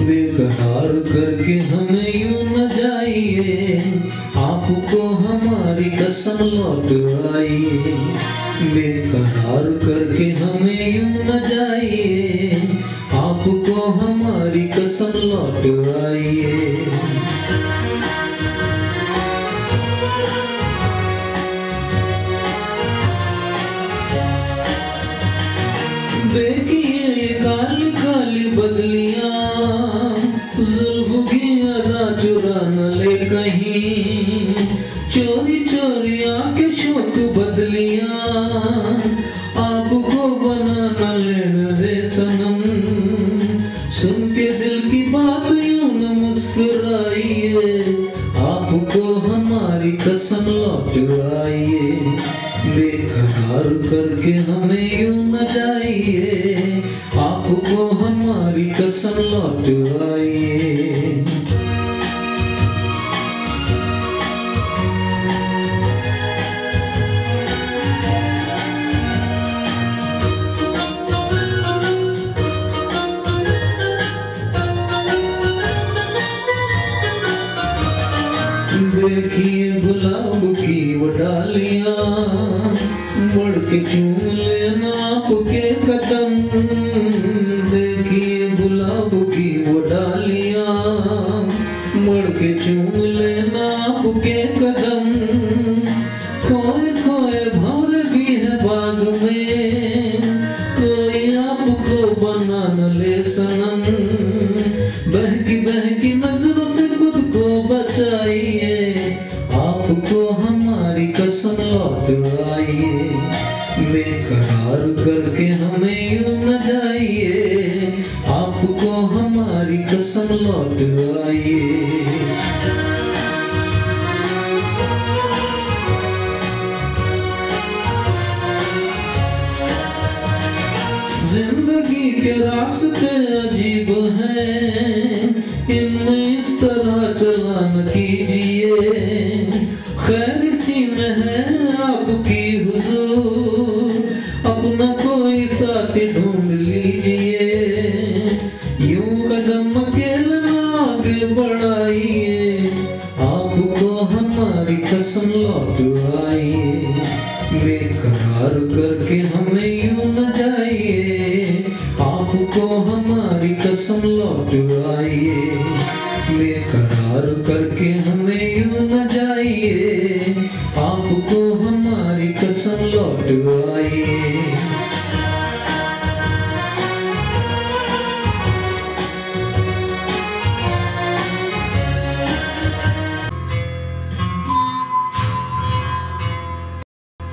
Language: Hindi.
बेकरार करके हमें यूं न जाइए, आपको हमारी कसम लौट आइए। बेकरार करके हमें यूं न जाइए, आपको हमारी कसम लौट आइए। देखिए ये काली काली बदलियां, जुल्फ की अदा चुरा न ले कहीं, चोरी चोरी आके शौक बदलियां, आपको बना न लेने दे सनम। सुन के दिल की बात यूं न मुस्कुराइए, आपको हमारी कसम लौट आइए। बेकरार करके हमें यूं न जाइए, आपको हमारी कसम लौट आइए। देखिए गुलाब की वो डालियां, मुड़ के चूम लेना आपके कदम। देखिए गुलाब की वो डालियां, मुड़ के चूम लेना आपके कदम। खोए खोए भंवर भी है बाग में, कोई आपको बना न ले सनम। बहकी नजरों से खुद को बचाइए, आपको हमारी कसम लौट आइए। बेकरार करके हमें यूं न जाइए, आपको हमारी कसम लौट आइए। जिंदगी के रास्ते अजीब हैं, इनमें इस तरह चला न कीजिए। खैर इसी में है आपकी हुजूर, अपना कोई साथी ढूंढ लीजिए। यूं कदम अकेले आगे बढ़ाइए, आपको हमारी कसम लौट आइए। बेकरार करके हमें यूं न जाइए, आपको हमारी कसम लौट आइए। बेकरार करके हमें यूं न जाइए, आपको हमारी कसम लौट आइए।